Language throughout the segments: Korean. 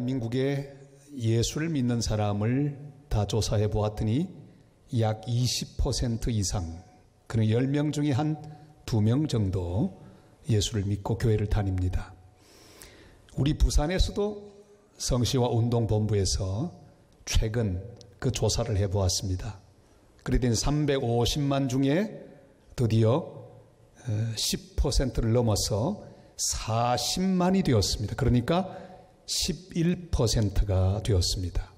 대한민국에 예수를 믿는 사람을 다 조사해 보았더니 약 20% 이상, 그는 10명 중에 한 2명 정도 예수를 믿고 교회를 다닙니다. 우리 부산에서도 성시와 운동본부에서 최근 그 조사를 해보았습니다. 그랬더니 350만 중에 드디어 10%를 넘어서 40만이 되었습니다. 그러니까 11%가 되었습니다.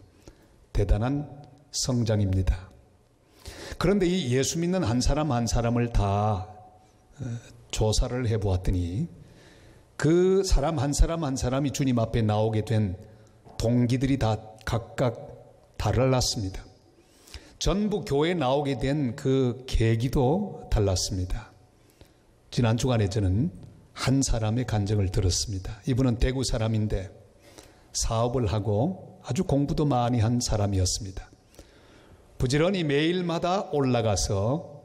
대단한 성장입니다. 그런데 이 예수 믿는 한 사람 한 사람을 다 조사를 해보았더니 그 사람 한 사람이 주님 앞에 나오게 된 동기들이 다 각각 달랐습니다. 전부 교회에 나오게 된 그 계기도 달랐습니다. 지난 주간에 저는 한 사람의 간증을 들었습니다. 이분은 대구 사람인데 사업을 하고 아주 공부도 많이 한 사람이었습니다. 부지런히 매일마다 올라가서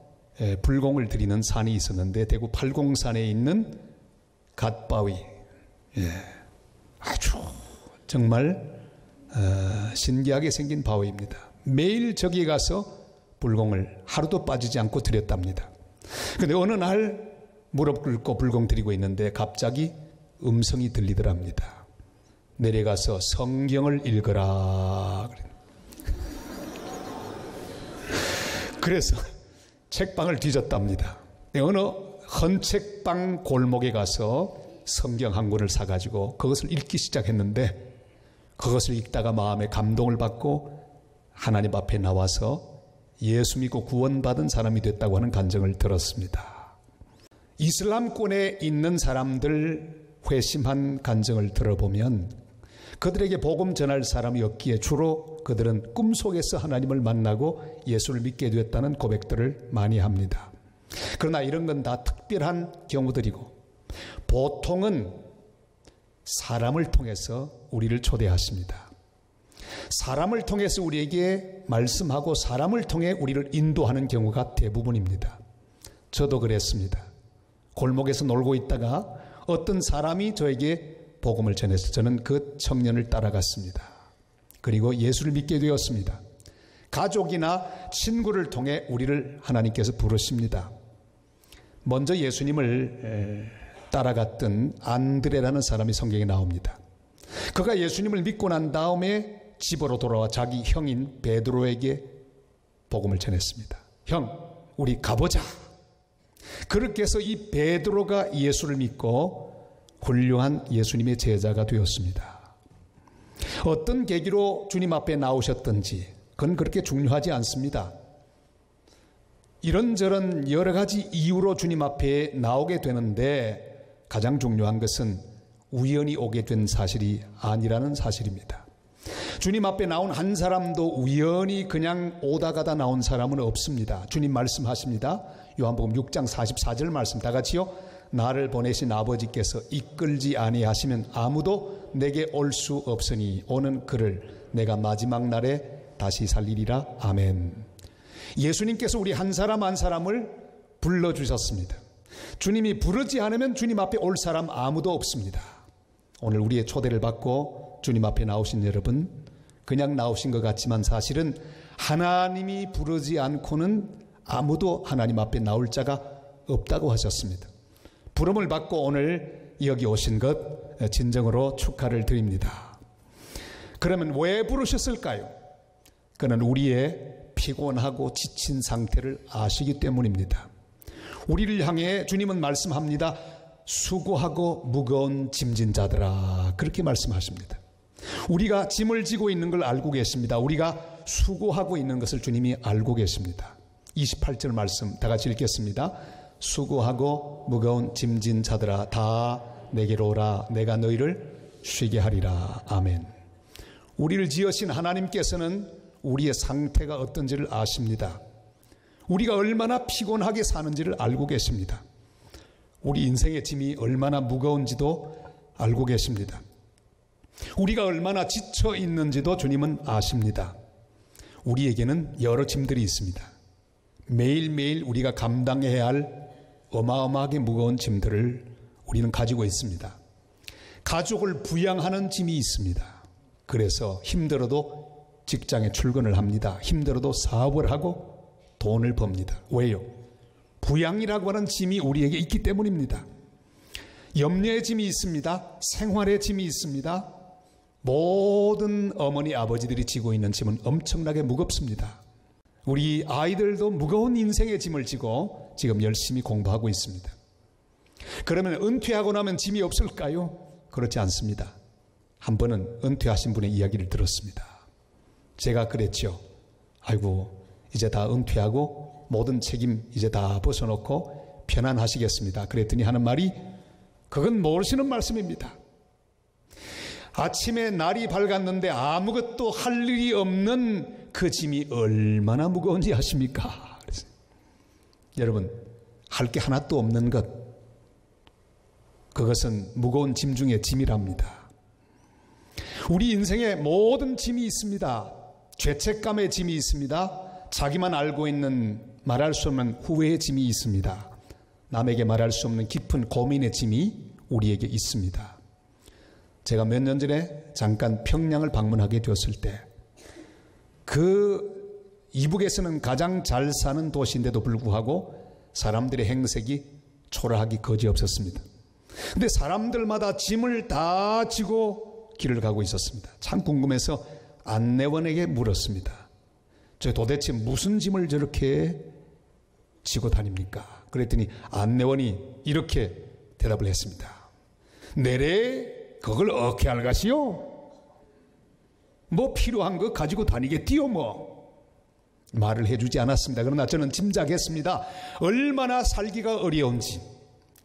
불공을 드리는 산이 있었는데 대구 팔공산에 있는 갓바위, 아주 정말 신기하게 생긴 바위입니다. 매일 저기 가서 불공을 하루도 빠지지 않고 드렸답니다. 그런데 어느 날 무릎 꿇고 불공 드리고 있는데 갑자기 음성이 들리더랍니다. 내려가서 성경을 읽어라. 그래서 책방을 뒤졌답니다. 어느 헌책방 골목에 가서 성경 한 권을 사가지고 그것을 읽기 시작했는데 그것을 읽다가 마음에 감동을 받고 하나님 앞에 나와서 예수 믿고 구원받은 사람이 됐다고 하는 간증을 들었습니다. 이슬람권에 있는 사람들 회심한 간증을 들어보면 그들에게 복음 전할 사람이 없기에 주로 그들은 꿈속에서 하나님을 만나고 예수를 믿게 되었다는 고백들을 많이 합니다. 그러나 이런 건 다 특별한 경우들이고 보통은 사람을 통해서 우리를 초대하십니다. 사람을 통해서 우리에게 말씀하고 사람을 통해 우리를 인도하는 경우가 대부분입니다. 저도 그랬습니다. 골목에서 놀고 있다가 어떤 사람이 저에게 복음을 전해서 저는 그 청년을 따라갔습니다. 그리고 예수를 믿게 되었습니다. 가족이나 친구를 통해 우리를 하나님께서 부르십니다. 먼저 예수님을 따라갔던 안드레라는 사람이 성경에 나옵니다. 그가 예수님을 믿고 난 다음에 집으로 돌아와 자기 형인 베드로에게 복음을 전했습니다. 형, 우리 가보자. 그렇게 해서 이 베드로가 예수를 믿고 훌륭한 예수님의 제자가 되었습니다. 어떤 계기로 주님 앞에 나오셨던지 그건 그렇게 중요하지 않습니다. 이런저런 여러 가지 이유로 주님 앞에 나오게 되는데 가장 중요한 것은 우연히 오게 된 사실이 아니라는 사실입니다. 주님 앞에 나온 한 사람도 우연히 그냥 오다 가다 나온 사람은 없습니다. 주님 말씀하십니다. 요한복음 6장 44절 말씀 다 같이요. 나를 보내신 아버지께서 이끌지 아니하시면 아무도 내게 올 수 없으니 오는 그를 내가 마지막 날에 다시 살리리라. 아멘. 예수님께서 우리 한 사람 한 사람을 불러주셨습니다. 주님이 부르지 않으면 주님 앞에 올 사람 아무도 없습니다. 오늘 우리의 초대를 받고 주님 앞에 나오신 여러분, 그냥 나오신 것 같지만 사실은 하나님이 부르지 않고는 아무도 하나님 앞에 나올 자가 없다고 하셨습니다. 부름을 받고 오늘 여기 오신 것 진정으로 축하를 드립니다. 그러면 왜 부르셨을까요? 그는 우리의 피곤하고 지친 상태를 아시기 때문입니다. 우리를 향해 주님은 말씀합니다. 수고하고 무거운 짐진 자들아, 그렇게 말씀하십니다. 우리가 짐을 지고 있는 걸 알고 계십니다. 우리가 수고하고 있는 것을 주님이 알고 계십니다. 28절 말씀 다 같이 읽겠습니다. 수고하고 무거운 짐진 자들아 다 내게로 오라. 내가 너희를 쉬게 하리라. 아멘. 우리를 지으신 하나님께서는 우리의 상태가 어떤지를 아십니다. 우리가 얼마나 피곤하게 사는지를 알고 계십니다. 우리 인생의 짐이 얼마나 무거운지도 알고 계십니다. 우리가 얼마나 지쳐 있는지도 주님은 아십니다. 우리에게는 여러 짐들이 있습니다. 매일매일 우리가 감당해야 할 어마어마하게 무거운 짐들을 우리는 가지고 있습니다. 가족을 부양하는 짐이 있습니다. 그래서 힘들어도 직장에 출근을 합니다. 힘들어도 사업을 하고 돈을 법니다. 왜요? 부양이라고 하는 짐이 우리에게 있기 때문입니다. 염려의 짐이 있습니다. 생활의 짐이 있습니다. 모든 어머니 아버지들이 지고 있는 짐은 엄청나게 무겁습니다. 우리 아이들도 무거운 인생의 짐을 지고 지금 열심히 공부하고 있습니다. 그러면 은퇴하고 나면 짐이 없을까요? 그렇지 않습니다. 한 번은 은퇴하신 분의 이야기를 들었습니다. 제가 그랬죠. 아이고, 이제 다 은퇴하고 모든 책임 이제 다 벗어놓고 편안하시겠습니다. 그랬더니 하는 말이, 그건 모르시는 말씀입니다. 아침에 날이 밝았는데 아무것도 할 일이 없는 그 짐이 얼마나 무거운지 아십니까? 그래서 여러분, 할 게 하나도 없는 것, 그것은 무거운 짐 중에 짐이랍니다. 우리 인생에 모든 짐이 있습니다. 죄책감의 짐이 있습니다. 자기만 알고 있는 말할 수 없는 후회의 짐이 있습니다. 남에게 말할 수 없는 깊은 고민의 짐이 우리에게 있습니다. 제가 몇 년 전에 잠깐 평양을 방문하게 되었을 때, 그 이북에서는 가장 잘 사는 도시인데도 불구하고 사람들의 행색이 초라하기 거지없었습니다. 근데 사람들마다 짐을 다 지고 길을 가고 있었습니다. 참 궁금해서 안내원에게 물었습니다. 저 도대체 무슨 짐을 저렇게 지고 다닙니까? 그랬더니 안내원이 이렇게 대답을 했습니다. 내래 그걸 어떻게 알가시오? 뭐 필요한 거 가지고 다니겠디요 뭐. 말을 해주지 않았습니다. 그러나 저는 짐작했습니다. 얼마나 살기가 어려운지.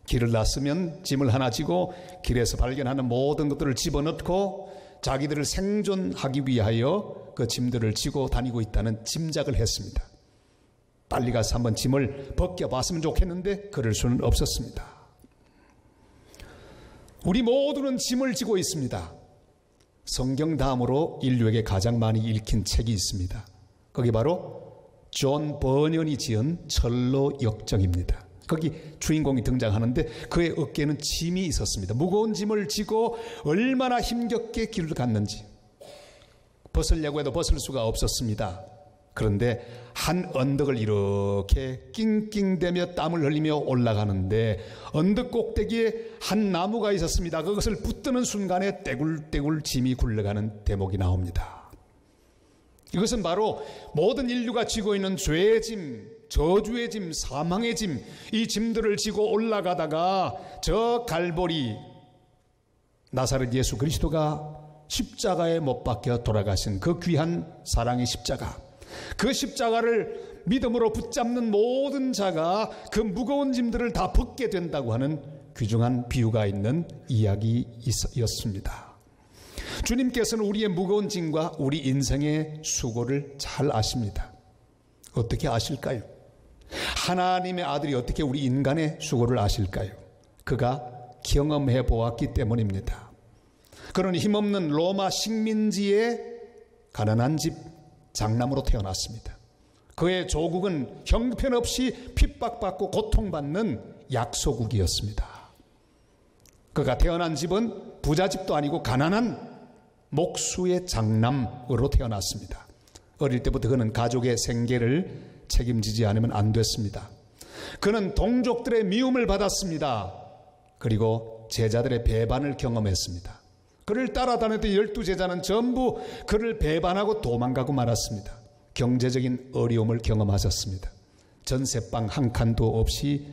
길을 났으면 짐을 하나 지고 길에서 발견하는 모든 것들을 집어넣고 자기들을 생존하기 위하여 그 짐들을 지고 다니고 있다는 짐작을 했습니다. 빨리 가서 한번 짐을 벗겨봤으면 좋겠는데 그럴 수는 없었습니다. 우리 모두는 짐을 지고 있습니다. 성경 다음으로 인류에게 가장 많이 읽힌 책이 있습니다. 거기 바로 존 버년이 지은 철로 역정입니다. 거기 주인공이 등장하는데 그의 어깨에는 짐이 있었습니다. 무거운 짐을 지고 얼마나 힘겹게 길을 갔는지. 벗으려고 해도 벗을 수가 없었습니다. 그런데 한 언덕을 이렇게 낑낑대며 땀을 흘리며 올라가는데 언덕 꼭대기에 한 나무가 있었습니다. 그것을 붙드는 순간에 떼굴떼굴 짐이 굴러가는 대목이 나옵니다. 이것은 바로 모든 인류가 지고 있는 죄의 짐, 저주의 짐, 사망의 짐, 이 짐들을 지고 올라가다가 저 갈보리 나사렛 예수 그리스도가 십자가에 못 박혀 돌아가신 그 귀한 사랑의 십자가, 그 십자가를 믿음으로 붙잡는 모든 자가 그 무거운 짐들을 다 벗게 된다고 하는 귀중한 비유가 있는 이야기였습니다. 주님께서는 우리의 무거운 짐과 우리 인생의 수고를 잘 아십니다. 어떻게 아실까요? 하나님의 아들이 어떻게 우리 인간의 수고를 아실까요? 그가 경험해 보았기 때문입니다. 그는 힘없는 로마 식민지의 가난한 집 장남으로 태어났습니다. 그의 조국은 형편없이 핍박받고 고통받는 약소국이었습니다. 그가 태어난 집은 부자집도 아니고 가난한 목수의 장남으로 태어났습니다. 어릴 때부터 그는 가족의 생계를 책임지지 않으면 안 됐습니다. 그는 동족들의 미움을 받았습니다. 그리고 제자들의 배반을 경험했습니다. 그를 따라다녔던 12제자는 전부 그를 배반하고 도망가고 말았습니다. 경제적인 어려움을 경험하셨습니다. 전세방 한 칸도 없이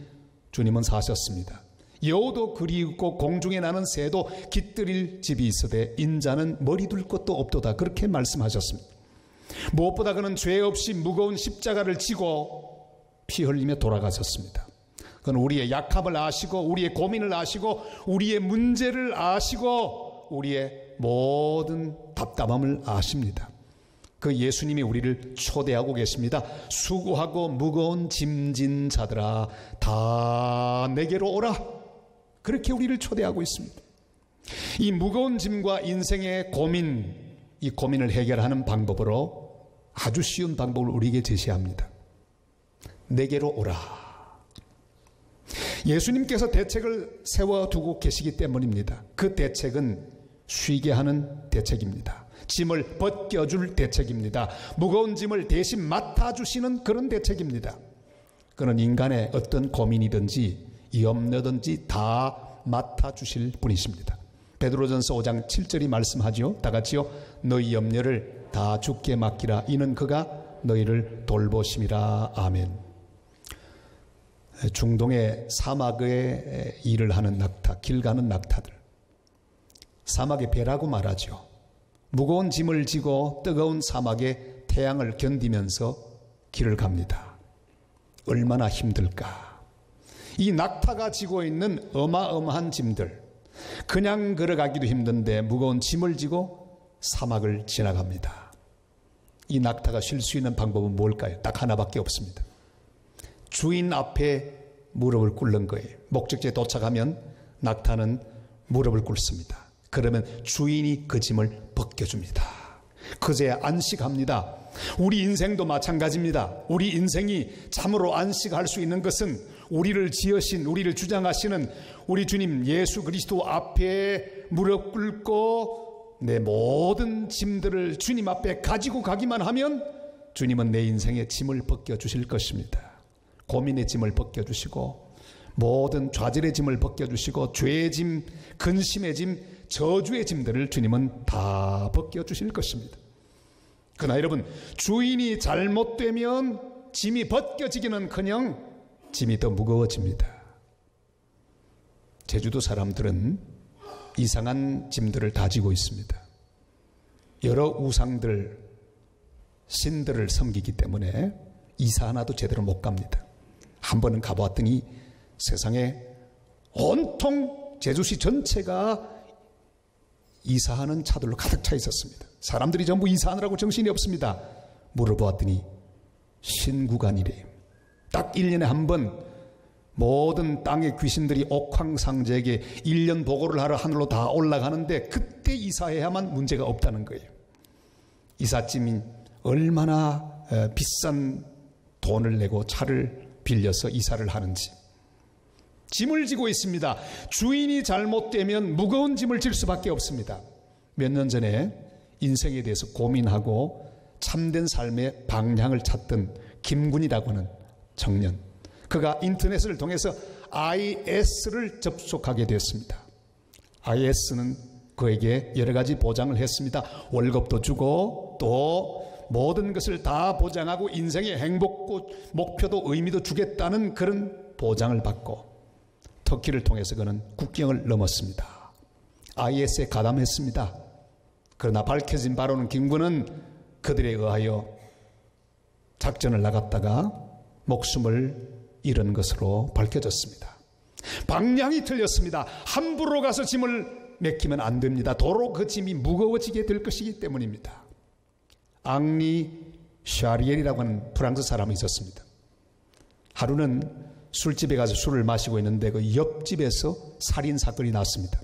주님은 사셨습니다. 여우도 그리고 공중에 나는 새도 깃들일 집이 있으되 인자는 머리 둘 곳도 없도다, 그렇게 말씀하셨습니다. 무엇보다 그는 죄 없이 무거운 십자가를 지고 피 흘리며 돌아가셨습니다. 그는 우리의 약함을 아시고 우리의 고민을 아시고 우리의 문제를 아시고 우리의 모든 답답함을 아십니다. 그 예수님이 우리를 초대하고 계십니다. 수고하고 무거운 짐진 자들아 다 내게로 오라. 그렇게 우리를 초대하고 있습니다. 이 무거운 짐과 인생의 고민, 이 고민을 해결하는 방법으로 아주 쉬운 방법을 우리에게 제시합니다. 내게로 오라. 예수님께서 대책을 세워두고 계시기 때문입니다. 그 대책은 쉬게 하는 대책입니다. 짐을 벗겨줄 대책입니다. 무거운 짐을 대신 맡아주시는 그런 대책입니다. 그는 인간의 어떤 고민이든지 염려든지 다 맡아주실 분이십니다. 베드로전서 5장 7절이 말씀하죠. 다 같이요. 너희 염려를 다 주께 맡기라. 이는 그가 너희를 돌보심이라. 아멘. 중동의 사막에 일을 하는 낙타, 길 가는 낙타들, 사막의 배라고 말하죠. 무거운 짐을 지고 뜨거운 사막의 태양을 견디면서 길을 갑니다. 얼마나 힘들까. 이 낙타가 지고 있는 어마어마한 짐들, 그냥 걸어가기도 힘든데 무거운 짐을 지고 사막을 지나갑니다. 이 낙타가 쉴 수 있는 방법은 뭘까요? 딱 하나밖에 없습니다. 주인 앞에 무릎을 꿇는 거예요. 목적지에 도착하면 낙타는 무릎을 꿇습니다. 그러면 주인이 그 짐을 벗겨줍니다. 그제야 안식합니다. 우리 인생도 마찬가지입니다. 우리 인생이 참으로 안식할 수 있는 것은 우리를 지으신, 우리를 주장하시는 우리 주님 예수 그리스도 앞에 무릎 꿇고 내 모든 짐들을 주님 앞에 가지고 가기만 하면 주님은 내 인생의 짐을 벗겨주실 것입니다. 고민의 짐을 벗겨주시고 모든 좌절의 짐을 벗겨주시고 죄의 짐, 근심의 짐, 저주의 짐들을 주님은 다 벗겨주실 것입니다. 그러나 여러분, 주인이 잘못되면 짐이 벗겨지기는커녕 짐이 더 무거워집니다. 제주도 사람들은 이상한 짐들을 다지고 있습니다. 여러 우상들, 신들을 섬기기 때문에 이사 하나도 제대로 못 갑니다. 한 번은 가보았더니 세상에 온통 제주시 전체가 이사하는 차들로 가득 차 있었습니다. 사람들이 전부 이사하느라고 정신이 없습니다. 물어보았더니 신구간이래요. 딱 1년에 한 번 모든 땅의 귀신들이 옥황상제에게 1년 보고를 하러 하늘로 다 올라가는데 그때 이사해야만 문제가 없다는 거예요. 이삿짐이 얼마나 비싼 돈을 내고 차를 빌려서 이사를 하는지. 짐을 지고 있습니다. 주인이 잘못되면 무거운 짐을 질 수밖에 없습니다. 몇 년 전에 인생에 대해서 고민하고 참된 삶의 방향을 찾던 김군이라고 하는 청년, 그가 인터넷을 통해서 IS를 접속하게 되었습니다. IS는 그에게 여러 가지 보장을 했습니다. 월급도 주고 또 모든 것을 다 보장하고 인생의 행복도 목표도 의미도 주겠다는 그런 보장을 받고 터키를 통해서 그는 국경을 넘었습니다. IS에 가담했습니다. 그러나 밝혀진 바로는 김군은 그들에 의하여 작전을 나갔다가 목숨을 잃은 것으로 밝혀졌습니다. 방향이 틀렸습니다. 함부로 가서 짐을 맡기면 안 됩니다. 도로 그 짐이 무거워지게 될 것이기 때문입니다. 앙리 샤리엘이라고 하는 프랑스 사람이 있었습니다. 하루는 술집에 가서 술을 마시고 있는데 그 옆집에서 살인사건이 났습니다.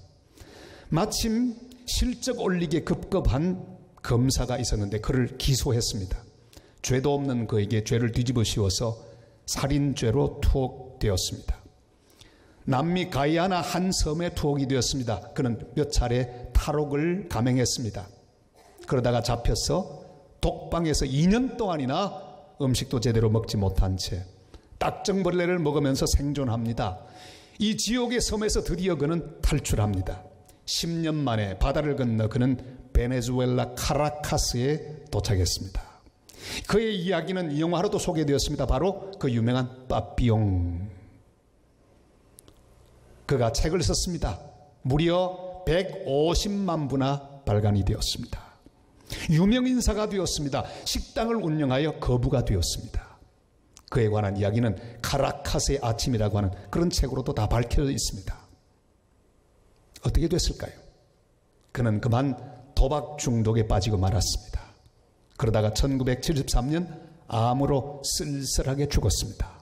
마침 실적 올리기에 급급한 검사가 있었는데 그를 기소했습니다. 죄도 없는 그에게 죄를 뒤집어 씌워서 살인죄로 투옥되었습니다. 남미 가이아나 한 섬에 투옥이 되었습니다. 그는 몇 차례 탈옥을 감행했습니다. 그러다가 잡혀서 독방에서 2년 동안이나 음식도 제대로 먹지 못한 채 딱정벌레를 먹으면서 생존합니다. 이 지옥의 섬에서 드디어 그는 탈출합니다. 10년 만에 바다를 건너 그는 베네수엘라 카라카스에 도착했습니다. 그의 이야기는 영화로도 소개되었습니다. 바로 그 유명한 빠삐용. 그가 책을 썼습니다. 무려 150만 부나 발간이 되었습니다. 유명인사가 되었습니다. 식당을 운영하여 거부가 되었습니다. 그에 관한 이야기는 카라카스의 아침이라고 하는 그런 책으로도 다 밝혀져 있습니다. 어떻게 됐을까요? 그는 그만 도박 중독에 빠지고 말았습니다. 그러다가 1973년 암으로 쓸쓸하게 죽었습니다.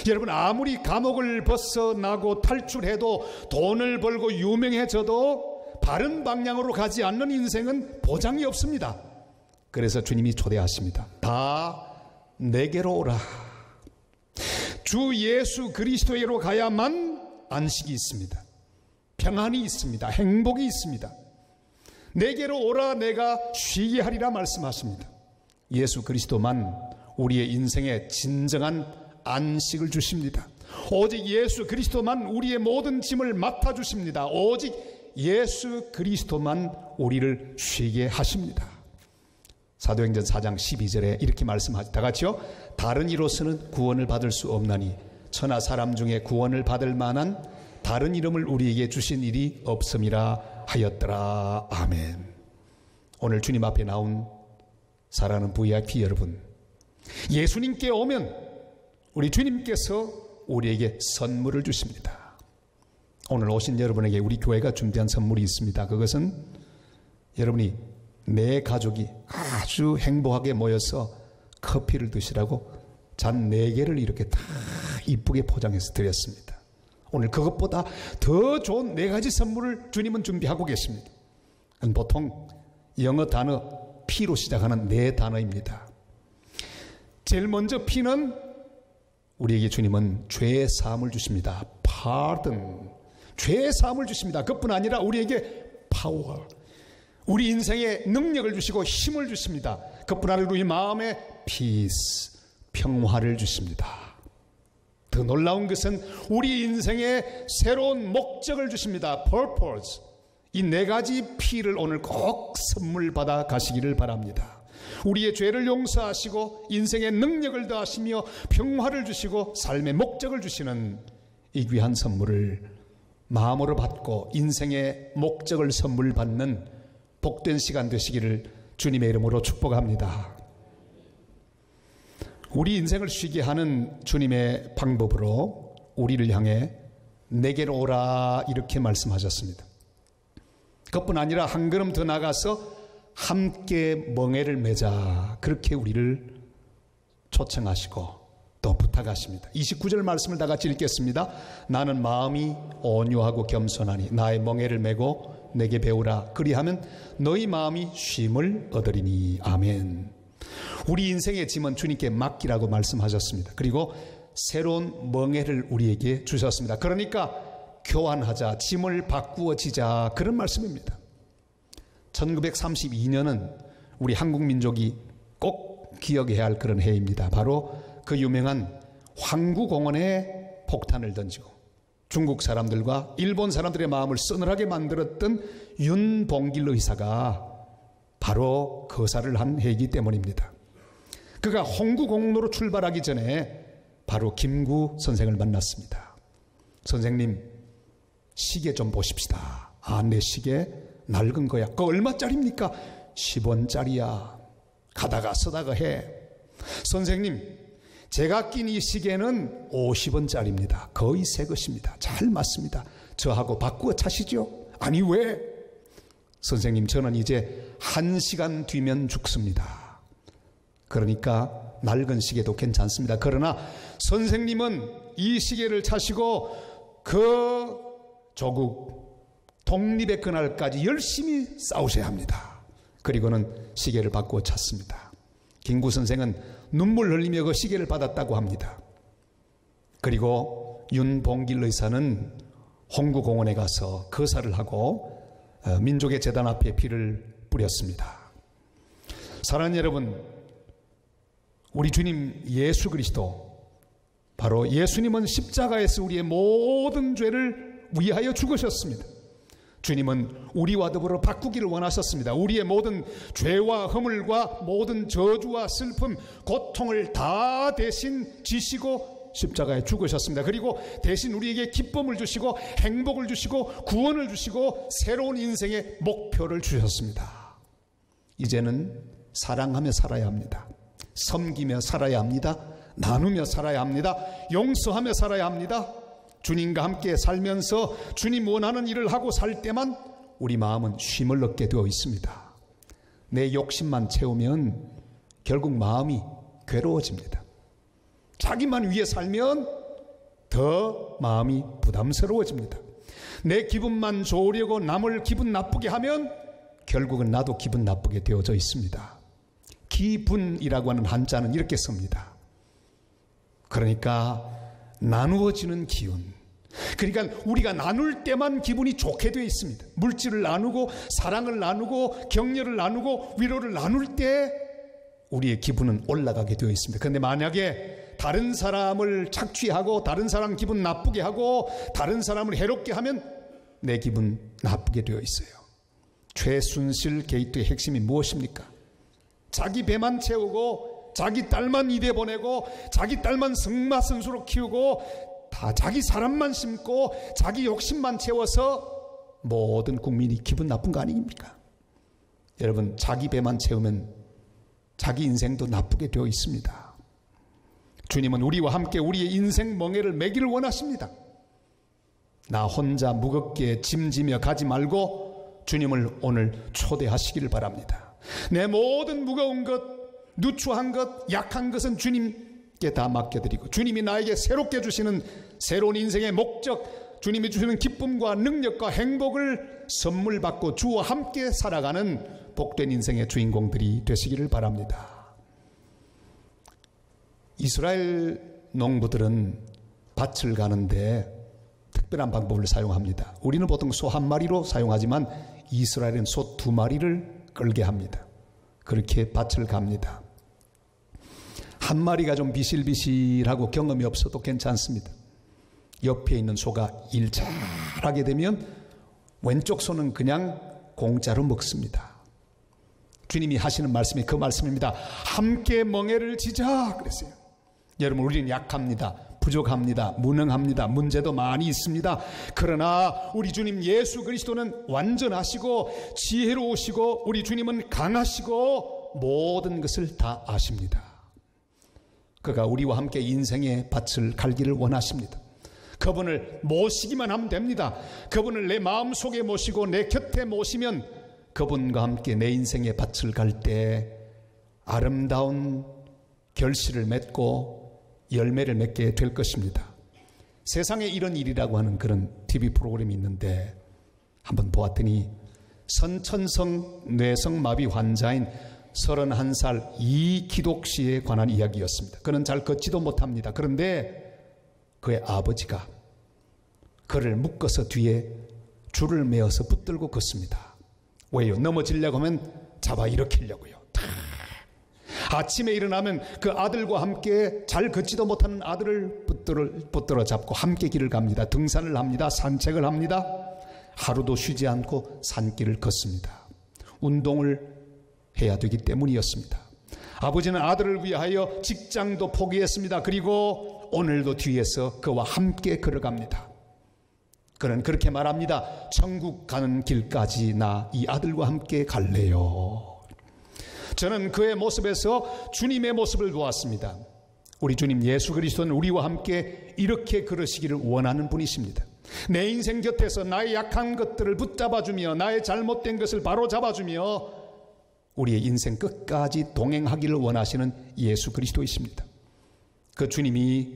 여러분, 아무리 감옥을 벗어나고 탈출해도 돈을 벌고 유명해져도 바른 방향으로 가지 않는 인생은 보장이 없습니다. 그래서 주님이 초대하십니다. 다 내게로 오라. 주 예수 그리스도에로 가야만 안식이 있습니다. 평안이 있습니다. 행복이 있습니다. 내게로 오라 내가 쉬게 하리라 말씀하십니다. 예수 그리스도만 우리의 인생에 진정한 안식을 주십니다. 오직 예수 그리스도만 우리의 모든 짐을 맡아주십니다. 오직 예수 그리스도만 우리를 쉬게 하십니다. 사도행전 4장 12절에 이렇게 말씀하죠. 다 같이요. 다른 이로서는 구원을 받을 수 없나니 천하 사람 중에 구원을 받을 만한 다른 이름을 우리에게 주신 일이 없음이라 하였더라. 아멘. 오늘 주님 앞에 나온 사랑하는 VIP 여러분, 예수님께 오면 우리 주님께서 우리에게 선물을 주십니다. 오늘 오신 여러분에게 우리 교회가 준비한 선물이 있습니다. 그것은 여러분이 내 가족이 아주 행복하게 모여서 커피를 드시라고 잔 4개를 이렇게 다 이쁘게 포장해서 드렸습니다. 오늘 그것보다 더 좋은 4가지 선물을 주님은 준비하고 계십니다. 보통 영어 단어 P로 시작하는 4단어입니다. 제일 먼저 P는 우리에게 주님은 죄 사함을 주십니다. pardon. 죄 사함을 주십니다. 그뿐 아니라 우리에게 power. 우리 인생에 능력을 주시고 힘을 주십니다. 그뿐 아니라 우리 마음에 peace. 평화를 주십니다. 더 놀라운 것은 우리 인생에 새로운 목적을 주십니다. purpose. 이 4가지 P를 오늘 꼭 선물 받아 가시기를 바랍니다. 우리의 죄를 용서하시고 인생의 능력을 더하시며 평화를 주시고 삶의 목적을 주시는 이 귀한 선물을 마음으로 받고 인생의 목적을 선물 받는 복된 시간 되시기를 주님의 이름으로 축복합니다. 우리 인생을 쉬게 하는 주님의 방법으로 우리를 향해 내게로 오라 이렇게 말씀하셨습니다. 그뿐 아니라 한 걸음 더 나가서 함께 멍에를 매자 그렇게 우리를 초청하시고 또 부탁하십니다. 29절 말씀을 다 같이 읽겠습니다. 나는 마음이 온유하고 겸손하니 나의 멍에를 메고 내게 배우라. 그리하면 너희 마음이 쉼을 얻으리니. 아멘. 우리 인생의 짐은 주님께 맡기라고 말씀하셨습니다. 그리고 새로운 멍에를 우리에게 주셨습니다. 그러니까 교환하자, 짐을 바꾸어 지자 그런 말씀입니다. 1932년은 우리 한국 민족이 꼭 기억해야 할 그런 해입니다. 바로 그 유명한 황구공원에 폭탄을 던지고 중국 사람들과 일본 사람들의 마음을 서늘하게 만들었던 윤봉길 의사가 바로 거사를 한 해이기 때문입니다. 그가 홍구공로로 출발하기 전에 바로 김구 선생을 만났습니다. 선생님, 시계 좀 보십시다. 아, 내 시계 낡은 거야. 그거 얼마짜리입니까? 10원짜리야. 가다가 서다가 해. 선생님, 제가 낀 이 시계는 50원짜리입니다. 거의 새 것입니다. 잘 맞습니다. 저하고 바꾸어 차시죠? 아니, 왜? 선생님, 저는 이제 1시간 뒤면 죽습니다. 그러니까 낡은 시계도 괜찮습니다. 그러나 선생님은 이 시계를 차시고 그 조국 독립의 그날까지 열심히 싸우셔야 합니다. 그리고는 시계를 바꾸어 찼습니다. 김구 선생은 눈물 흘리며 그 시계를 받았다고 합니다. 그리고 윤봉길 의사는 홍구공원에 가서 거사를 하고 민족의 재단 앞에 피를 뿌렸습니다. 사랑하는 여러분, 우리 주님 예수 그리스도, 바로 예수님은 십자가에서 우리의 모든 죄를 위하여 죽으셨습니다. 주님은 우리와 더불어 바꾸기를 원하셨습니다. 우리의 모든 죄와 허물과 모든 저주와 슬픔, 고통을 다 대신 지시고 십자가에 죽으셨습니다. 그리고 대신 우리에게 기쁨을 주시고 행복을 주시고 구원을 주시고 새로운 인생의 목표를 주셨습니다. 이제는 사랑하며 살아야 합니다. 섬기며 살아야 합니다. 나누며 살아야 합니다. 용서하며 살아야 합니다. 주님과 함께 살면서 주님 원하는 일을 하고 살 때만 우리 마음은 쉼을 얻게 되어 있습니다. 내 욕심만 채우면 결국 마음이 괴로워집니다. 자기만 위해 살면 더 마음이 부담스러워집니다. 내 기분만 좋으려고 남을 기분 나쁘게 하면 결국은 나도 기분 나쁘게 되어져 있습니다. 기분이라고 하는 한자는 이렇게 씁니다. 그러니까 나누어지는 기운, 그러니까 우리가 나눌 때만 기분이 좋게 되어 있습니다. 물질을 나누고 사랑을 나누고 격려를 나누고 위로를 나눌 때 우리의 기분은 올라가게 되어 있습니다. 그런데 만약에 다른 사람을 착취하고 다른 사람 기분 나쁘게 하고 다른 사람을 해롭게 하면 내 기분 나쁘게 되어 있어요. 최순실 게이트의 핵심이 무엇입니까? 자기 배만 채우고 자기 딸만 이대 보내고 자기 딸만 승마선수로 키우고 다 자기 사람만 심고 자기 욕심만 채워서 모든 국민이 기분 나쁜 거 아닙니까? 여러분, 자기 배만 채우면 자기 인생도 나쁘게 되어 있습니다. 주님은 우리와 함께 우리의 인생 멍에를 매기를 원하십니다. 나 혼자 무겁게 짐지며 가지 말고 주님을 오늘 초대하시기를 바랍니다. 내 모든 무거운 것, 누추한 것, 약한 것은 주님께 다 맡겨드리고 주님이 나에게 새롭게 주시는 새로운 인생의 목적, 주님이 주시는 기쁨과 능력과 행복을 선물 받고 주와 함께 살아가는 복된 인생의 주인공들이 되시기를 바랍니다. 이스라엘 농부들은 밭을 가는데 특별한 방법을 사용합니다. 우리는 보통 소 한 마리로 사용하지만 이스라엘은 소 2마리를 끌게 합니다. 그렇게 밭을 갑니다. 한 마리가 좀 비실비실하고 경험이 없어도 괜찮습니다. 옆에 있는 소가 일 잘하게 되면 왼쪽 소는 그냥 공짜로 먹습니다. 주님이 하시는 말씀이 그 말씀입니다. 함께 멍에를 지자 그랬어요. 여러분, 우리는 약합니다. 부족합니다. 무능합니다. 문제도 많이 있습니다. 그러나 우리 주님 예수 그리스도는 완전하시고 지혜로우시고 우리 주님은 강하시고 모든 것을 다 아십니다. 그가 우리와 함께 인생의 밭을 갈기를 원하십니다. 그분을 모시기만 하면 됩니다. 그분을 내 마음속에 모시고 내 곁에 모시면 그분과 함께 내 인생의 밭을 갈 때 아름다운 결실을 맺고 열매를 맺게 될 것입니다. 세상에 이런 일이라고 하는 그런 TV 프로그램이 있는데 한번 보았더니 선천성 뇌성마비 환자인 31살 이기독 씨에 관한 이야기였습니다. 그는 잘 걷지도 못합니다. 그런데 그의 아버지가 그를 묶어서 뒤에 줄을 메어서 붙들고 걷습니다. 왜요? 넘어지려고 하면 잡아 일으키려고요. 아침에 일어나면 그 아들과 함께 잘 걷지도 못하는 아들을 붙들어 잡고 함께 길을 갑니다. 등산을 합니다. 산책을 합니다. 하루도 쉬지 않고 산길을 걷습니다. 운동을 해야 되기 때문이었습니다. 아버지는 아들을 위하여 직장도 포기했습니다. 그리고 오늘도 뒤에서 그와 함께 걸어갑니다. 그는 그렇게 말합니다. 천국 가는 길까지 나 이 아들과 함께 갈래요. 저는 그의 모습에서 주님의 모습을 보았습니다. 우리 주님 예수 그리스도는 우리와 함께 이렇게 걸으시기를 원하는 분이십니다. 내 인생 곁에서 나의 약한 것들을 붙잡아주며 나의 잘못된 것을 바로잡아주며 우리의 인생 끝까지 동행하기를 원하시는 예수 그리스도이십니다. 그 주님이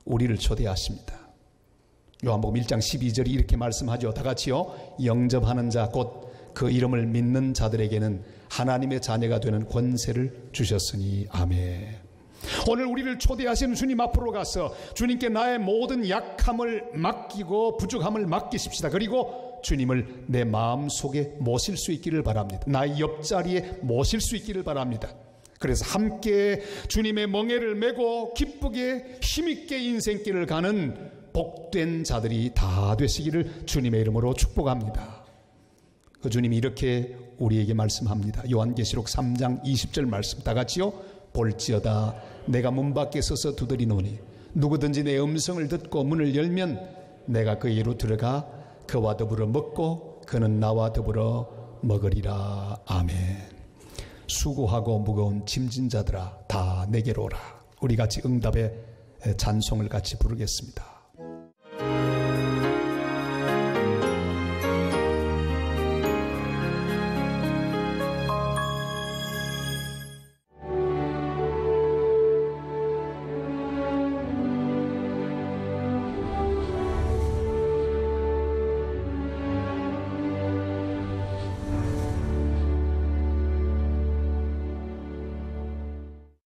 우리를 초대하십니다. 요한복음 1장 12절이 이렇게 말씀하죠. 다 같이요. 영접하는 자 곧 그 이름을 믿는 자들에게는 하나님의 자녀가 되는 권세를 주셨으니 아멘. 오늘 우리를 초대하시는 주님 앞으로 가서 주님께 나의 모든 약함을 맡기고 부족함을 맡기십시다. 그리고 주님을 내 마음속에 모실 수 있기를 바랍니다. 나의 옆자리에 모실 수 있기를 바랍니다. 그래서 함께 주님의 멍에를 메고 기쁘게 힘있게 인생길을 가는 복된 자들이 다 되시기를 주님의 이름으로 축복합니다. 그 주님이 이렇게 우리에게 말씀합니다. 요한계시록 3장 20절 말씀 다 같이요. 볼지어다 내가 문 밖에 서서 두드리노니 누구든지 내 음성을 듣고 문을 열면 내가 그에게로 들어가 그와 더불어 먹고 그는 나와 더불어 먹으리라. 아멘. 수고하고 무거운 짐진 자들아 다 내게로 오라. 우리 같이 응답의 찬송을 같이 부르겠습니다.